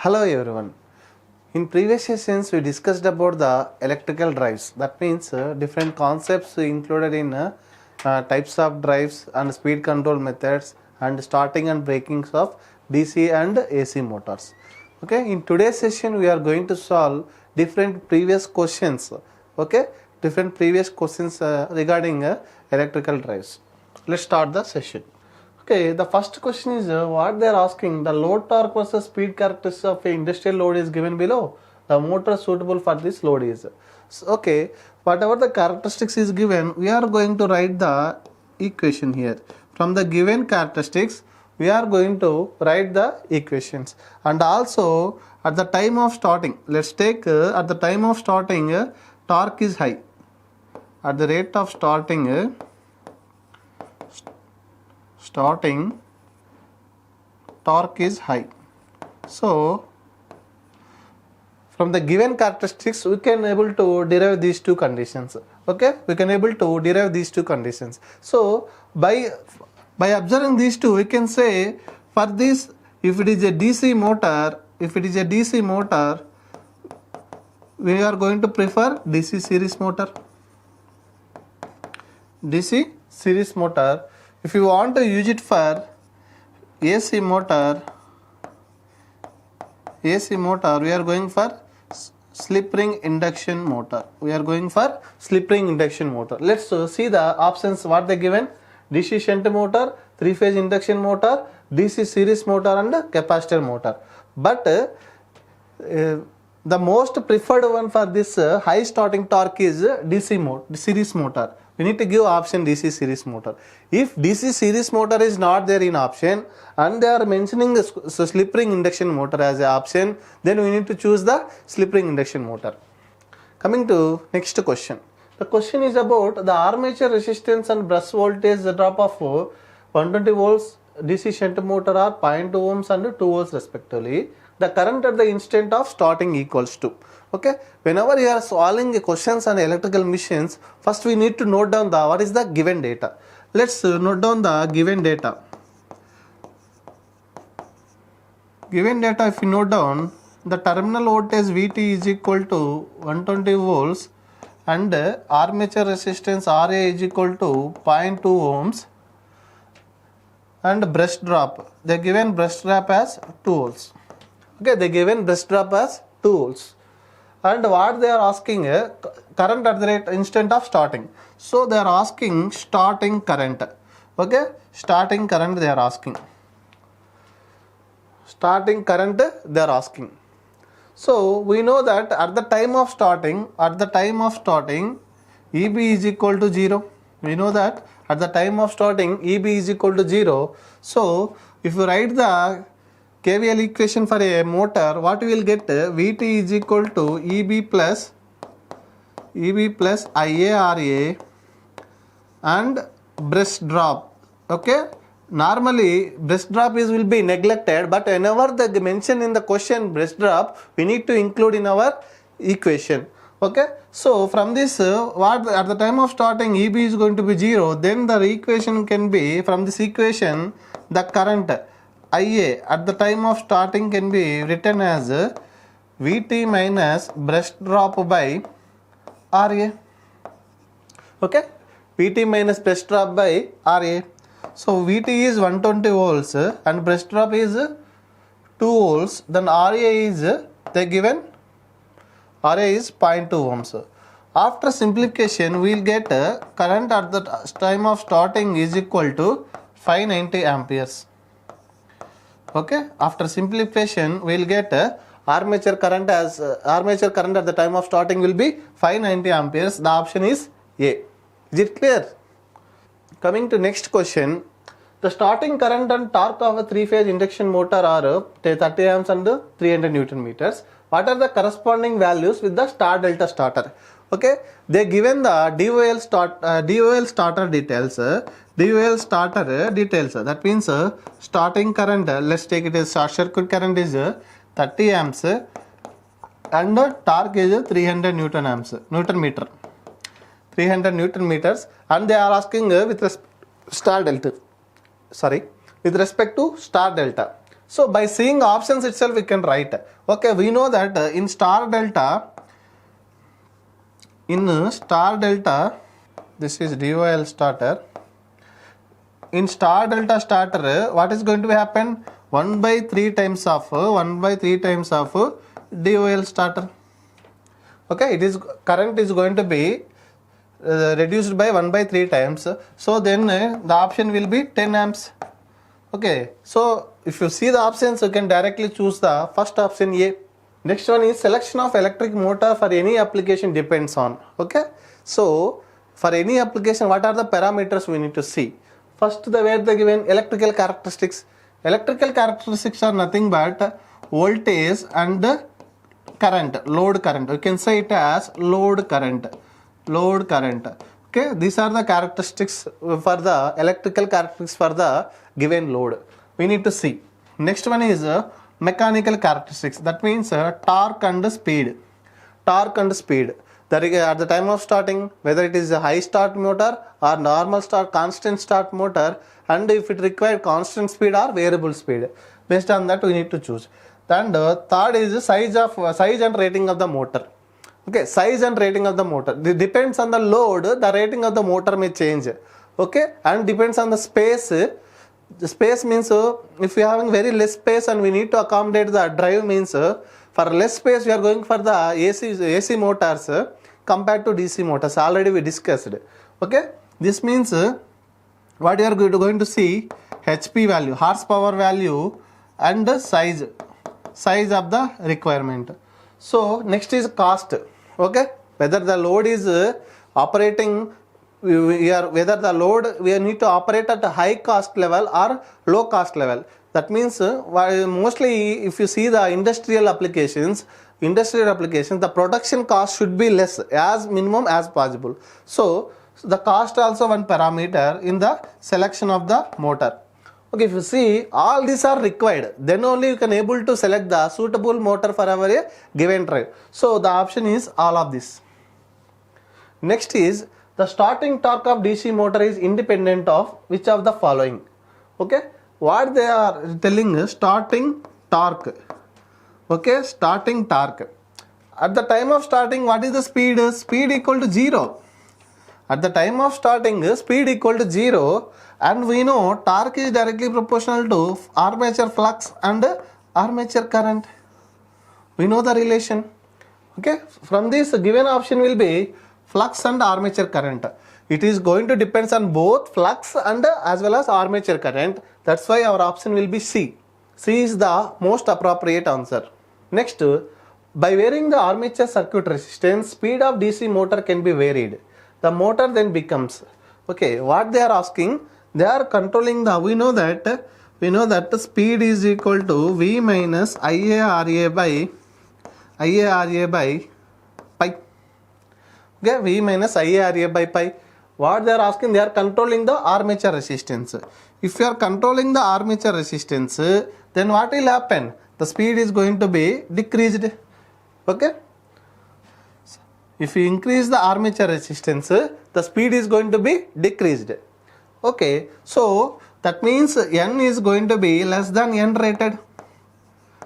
Hello everyone. In previous sessions we discussed about the electrical drives. That means different concepts included in types of drives and speed control methods and starting and breakings of DC and AC motors. Okay, in today's session we are going to solve different previous questions. Okay, different previous questions regarding electrical drives. Let's start the session. Okay, the first question is what they are asking. The load torque versus speed characteristics of a industrial load is given below. The motor suitable for this load is. So, okay, whatever the characteristics is given, we are going to write the equation here. From the given characteristics, we are going to write the equations. And also at the time of starting, let's take at the time of starting, torque is high. At the rate of starting, torque is high. So from the given characteristics we can able to derive these two conditions. Okay, we can able to derive these two conditions. So by observing these two, we can say for this, if it is a DC motor, we are going to prefer DC series motor. If you want to use it for AC motor, we are going for slip ring induction motor. Let's see the options what they given. DC shunt motor, 3-phase induction motor, DC series motor and capacitor motor. But the most preferred one for this high starting torque is DC series motor. We need to give option DC series motor. If DC series motor is not there in option and they are mentioning the slip ring induction motor as an option, then we need to choose the slip ring induction motor. Coming to next question. The question is about the armature resistance and brush voltage drop of 120 volts DC shunt motor are 0.2 ohms and 2 volts respectively. The current at the instant of starting equals to. Okay, whenever you are solving the questions on electrical machines, first we need to note down the what is the given data. Let's note down the given data. Given data, if you note down, the terminal voltage Vt is equal to 120 volts and armature resistance Ra is equal to 0.2 ohms and brush drop, they given brush drop as 2 volts. Okay, they given brush drop as 2 volts. And what they are asking, current at the rate instant of starting. So they are asking starting current. Okay, starting current they are asking. So we know that at the time of starting, EB is equal to 0. We know that at the time of starting, EB is equal to 0. So if you write the KVL equation for a motor, what we will get? Vt is equal to EB plus IaRa and brush drop. Okay, normally brush drop will be neglected, but whenever the mention in the question brush drop, we need to include in our equation. Okay, so from this what at the time of starting EB is going to be 0, then the equation can be, from this equation the current Ia at the time of starting can be written as Vt minus brush drop by Ra. Okay, Vt minus brush drop by Ra. So Vt is 120 volts and brush drop is 2 volts. Then Ra is they given, Ra is 0.2 ohms. After simplification, we will get current at the time of starting is equal to 590 amperes. Okay, after simplification we will get armature current at the time of starting will be 590 amperes. The option is A. Is it clear? Coming to next question. The starting current and torque of a 3-phase induction motor are 30 amps and 300 Newton meters. What are the corresponding values with the star delta starter? Okay, they given the DOL starter details. That means starting current, let's take it as short circuit current is 30 amps and torque is 300 Newton meter. 300 Newton meters, and they are asking with respect to star delta. So by seeing options itself we can write. Okay, we know that in star delta, this is DOL starter. In star delta starter, what is going to happen? 1 by 3 times of DOL starter. Okay, it is current is going to be reduced by 1 by 3 times. So then the option will be 10 amps. Okay, so if you see the options, you can directly choose the first option A. Next one is selection of electric motor for any application depends on. Okay, so for any application, what are the parameters we need to see? First, where the given electrical characteristics. Electrical characteristics are nothing but voltage and current, load current. You can say it as load current. Okay, these are the characteristics for the electrical characteristics for the given load. We need to see. Next one is mechanical characteristics. That means torque and speed. That is, at the time of starting, whether it is a high start motor or normal start, constant start motor, and if it required constant speed or variable speed. Based on that, we need to choose. And third is size and rating of the motor. Okay, size and rating of the motor. It depends on the load, the rating of the motor may change. Okay, and depends on the space. The space means if we are having very less space and we need to accommodate the drive means for less space we are going for the AC motors compared to DC motors. Already we discussed. Okay, this means what you are going to see HP value, horsepower value, and size of the requirement. So next is cost. Okay, whether the load is operating, whether the load we need to operate at a high cost level or low cost level. That means mostly if you see the industrial applications, the production cost should be less, as minimum as possible. So the cost also one parameter in the selection of the motor. Okay, if you see all these are required, then only you can able to select the suitable motor for our given drive. So the option is all of this. Next is the starting torque of DC motor is independent of which of the following. Okay, what they are telling is starting torque. Okay, starting torque. At the time of starting, what is the speed? Speed equal to 0. At the time of starting, speed equal to 0, and we know torque is directly proportional to armature flux and armature current. We know the relation. Okay, from this given option will be flux and armature current. It is going to depends on both flux and as well as armature current. That's why our option will be C. C is the most appropriate answer. Next, by varying the armature circuit resistance, speed of DC motor can be varied. The motor then becomes, okay, what they are asking, they are controlling the, we know that the speed is equal to V minus IARA by pi. Okay, V minus IARA by pi. What they are asking, they are controlling the armature resistance. If you are controlling the armature resistance, then what will happen? The speed is going to be decreased. Okay. If you increase the armature resistance, the speed is going to be decreased. Okay, so that means N is going to be less than N rated.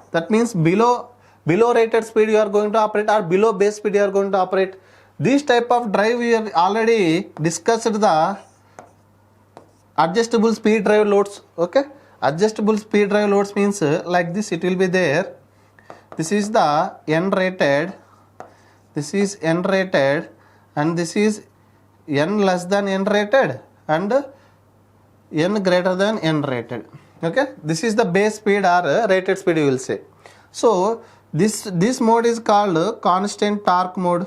That means below rated speed you are going to operate, or below base speed you are going to operate. This type of drive we have already discussed the adjustable speed drive loads. Okay, adjustable speed drive loads means like this it will be there. This is the N rated. This is N rated, and this is N less than N rated and N greater than N rated. Okay, this is the base speed or rated speed you will say. So this mode is called constant torque mode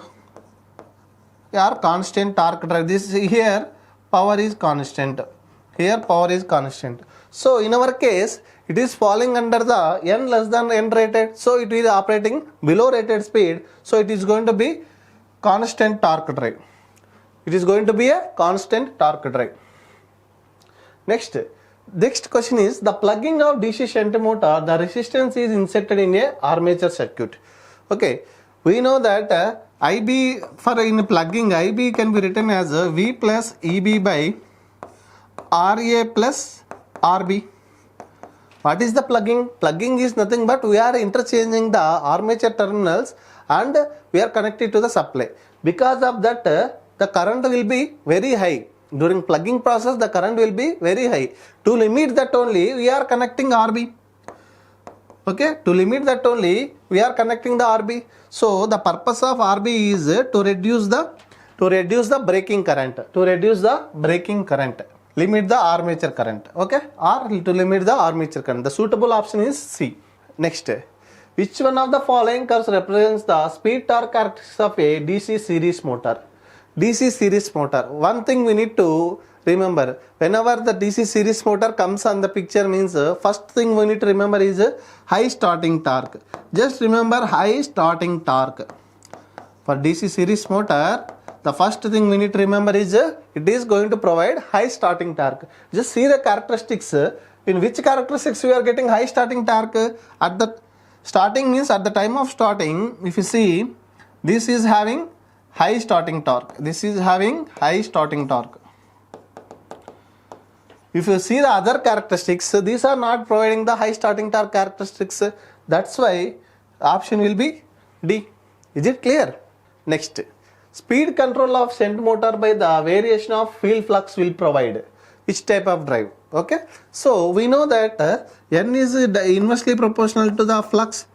or constant torque drive. This here power is constant. Here power is constant. So in our case it is falling under the N less than N rated, so it is operating below rated speed, so it is going to be constant torque drive. It is going to be a constant torque drive. Next question is the plugging of DC shunt motor, the resistance is inserted in a armature circuit. Okay, we know that IB for in plugging, IB can be written as V plus EB by RA plus RB. What is the plugging? Plugging is nothing but we are interchanging the armature terminals and we are connected to the supply. Because of that, the current will be very high. During plugging process, the current will be very high. To limit that only, we are connecting RB. Okay, to limit that only, we are connecting the RB. So the purpose of RB is to reduce the braking current. To reduce the braking current. Limit the armature current. Okay, or to limit the armature current. The suitable option is C. Next, which one of the following curves represents the speed torque characteristics of a DC series motor? DC series motor. One thing we need to remember, whenever the DC series motor comes on the picture means first thing we need to remember is high starting torque. Just remember high starting torque. For DC series motor, the first thing we need to remember is it is going to provide high starting torque. Just see the characteristics. In which characteristics we are getting high starting torque? At the starting means at the time of starting, if you see, this is having high starting torque. This is having high starting torque. If you see the other characteristics, these are not providing the high starting torque characteristics. That's why option will be D. Is it clear? Next, speed control of shunt motor by the variation of field flux will provide which type of drive? Okay, so we know that N is inversely proportional to the flux.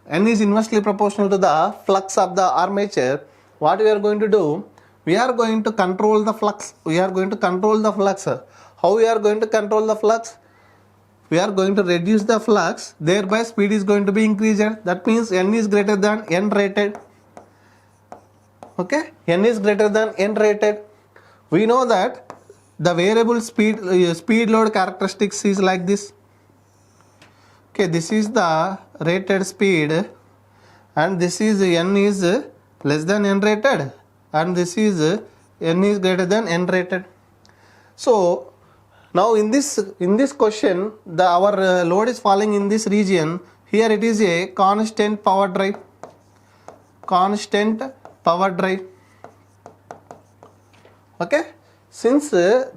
N is inversely proportional to the flux of the armature. What we are going to do? We are going to control the flux. We are going to control the flux. How we are going to control the flux? We are going to reduce the flux, thereby speed is going to be increased. That means N is greater than N rated. Okay, N is greater than N rated. We know that the variable speed load characteristics is like this. Okay, this is the rated speed and this is N is less than N rated and this is N is greater than N rated. So now in this question, our load is falling in this region. Here it is a constant power drive. Constant power drive. Okay, since the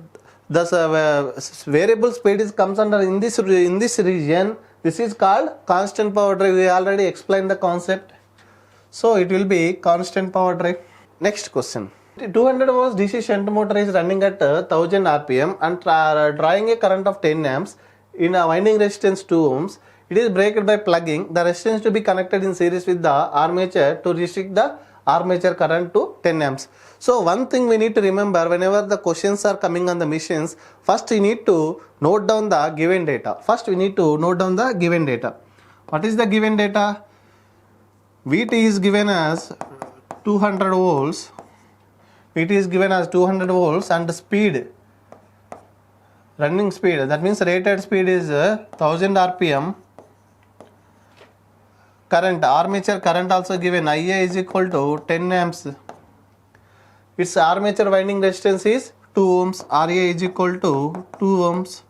variable speed comes under in this region, this is called constant power drive. We already explained the concept. So it will be constant power drive. Next question. 200 volts DC shunt motor is running at 1000 rpm and drawing a current of 10 amps in a winding resistance 2 ohms. It is breaked by plugging the resistance to be connected in series with the armature to restrict the armature current to 10 amps. So one thing we need to remember whenever the questions are coming on the machines, first we need to note down the given data. What is the given data? Vt is given as 200 volts. Vt is given as 200 volts and speed, running speed, that means rated speed is 1000 rpm. Current, armature current also given, Ia is equal to 10 amps. Its armature winding resistance is 2 ohms. Ra is equal to 2 ohms.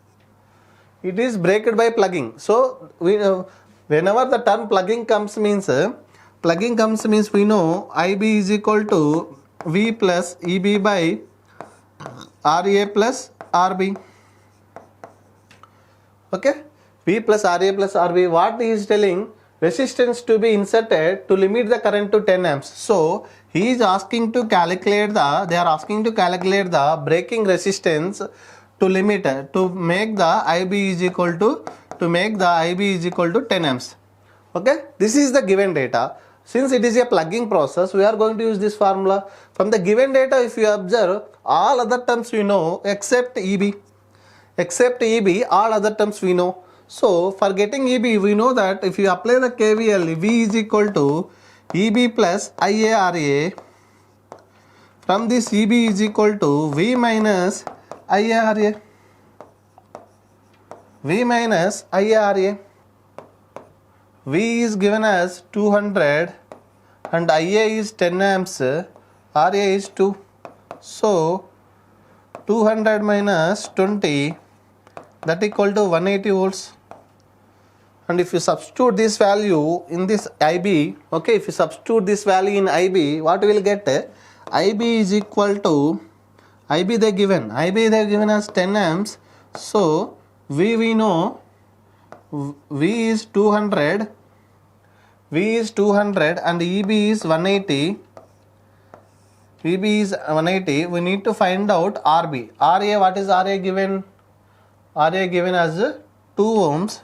It is breaked by plugging. So whenever the term plugging comes means we know Ib is equal to V plus Eb by Ra plus Rb. Okay, V plus Ra plus Rb. What he is telling? Resistance to be inserted to limit the current to 10 amps. So he is asking to calculate the braking resistance to limit to make the Ib is equal to 10 amps. Okay, this is the given data. Since it is a plugging process, we are going to use this formula. From the given data, if you observe, all other terms we know except Eb. All other terms we know. So for getting Eb, we know that if you apply the KVL, V is equal to Eb plus IaRa. From this, Eb is equal to V minus IaRa. V is given as 200 and Ia is 10 amps, Ra is 2. So 200 minus 20, that equal to 180 volts. And if you substitute this value in this Ib, okay, if you substitute this value in Ib, what we will get? Ib is equal to, Ib they given as 10 amps. So V we know V is 200, V is 200 and EB is 180. EB is 180. We need to find out RB. RA, what is RA given? RA given as 2 ohms.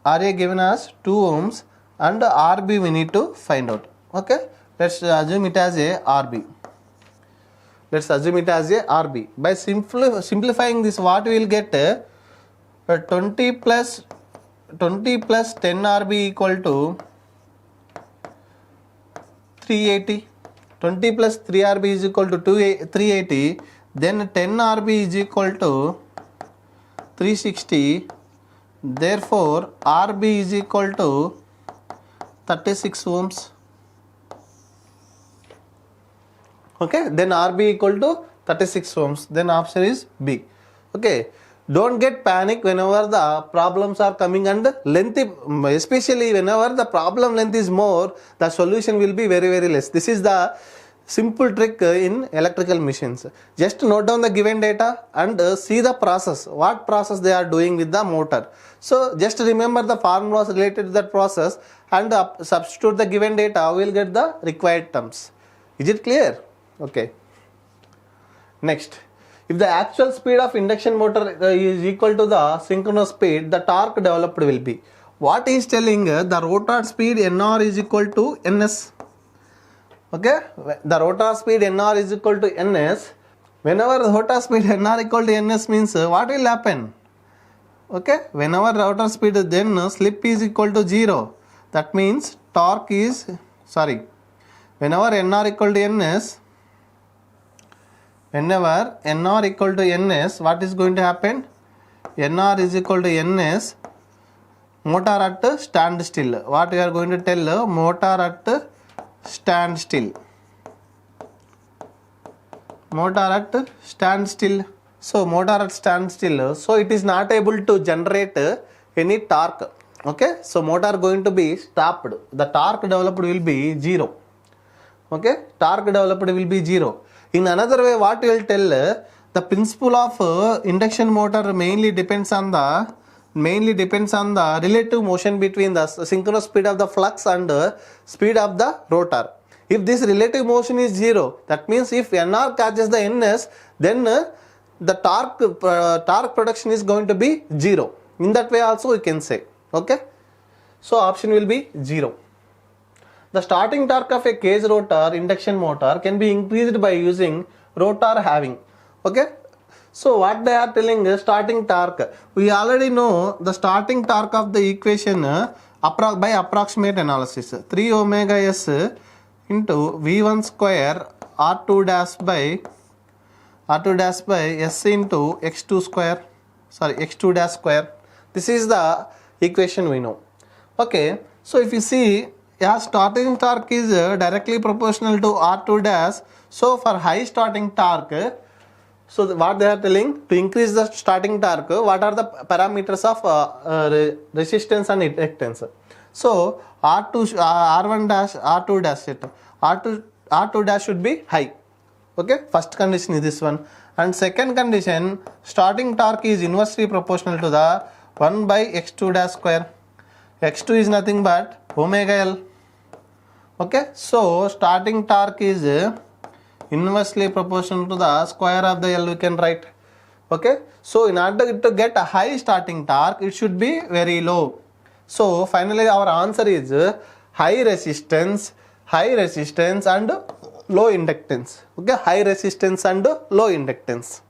RA given as 2 ohms and RB we need to find out. Okay, let's assume it as a RB. Let's assume it as a RB. By simplifying this, what we will get? 20 plus 10 RB equal to 380. 20 plus 3 RB is equal to 380. Then 10 RB is equal to 360. Therefore, RB is equal to 36 ohms. Okay, then RB equal to 36 ohms. Then option is B. Okay, don't get panic whenever the problems are coming and lengthy, especially whenever the problem length is more, the solution will be very, very less. This is the simple trick in electrical machines. Just note down the given data and see the process, what process they are doing with the motor. So just remember the formulas related to that process and substitute the given data, we will get the required terms. Is it clear? Okay. Next, if the actual speed of induction motor is equal to the synchronous speed, the torque developed will be. What is telling? The rotor speed NR is equal to NS. Okay, the rotor speed NR is equal to NS. Whenever the rotor speed NR equal to NS means what will happen? Okay, whenever rotor speed, then slip is equal to 0. That means torque is, whenever NR equal to NS, whenever NR equal to NS, what is going to happen? NR is equal to NS, motor at standstill. What we are going to tell? Motor at standstill. Motor at standstill. So motor at standstill. So it is not able to generate any torque. Okay. So motor going to be stopped. The torque developed will be 0. Okay. Torque developed will be 0. In another way, what we will tell? The principle of induction motor mainly depends on the relative motion between the synchronous speed of the flux and speed of the rotor. If this relative motion is 0, that means if NR catches the NS, then the torque production is going to be 0. In that way also we can say. Okay. So option will be 0. The starting torque of a cage rotor induction motor can be increased by using rotor halving. Okay. So what they are telling is starting torque. We already know the starting torque of the equation by approximate analysis. 3 omega s into V1 square R2 dash by s into x2 dash square. This is the equation we know. Okay. So if you see, starting torque is directly proportional to R2 dash. So for high starting torque, so what they are telling, to increase the starting torque, what are the parameters of resistance and inductance? So R1 dash, R2 dash, R2 dash should be high. Okay, first condition is this one. And second condition, starting torque is inversely proportional to the 1 by x2 dash square. X2 is nothing but omega L. Okay, so starting torque is inversely proportional to the square of the L, we can write. Okay, so in order to get a high starting torque, it should be very low. So finally our answer is high resistance and low inductance. Okay, high resistance and low inductance.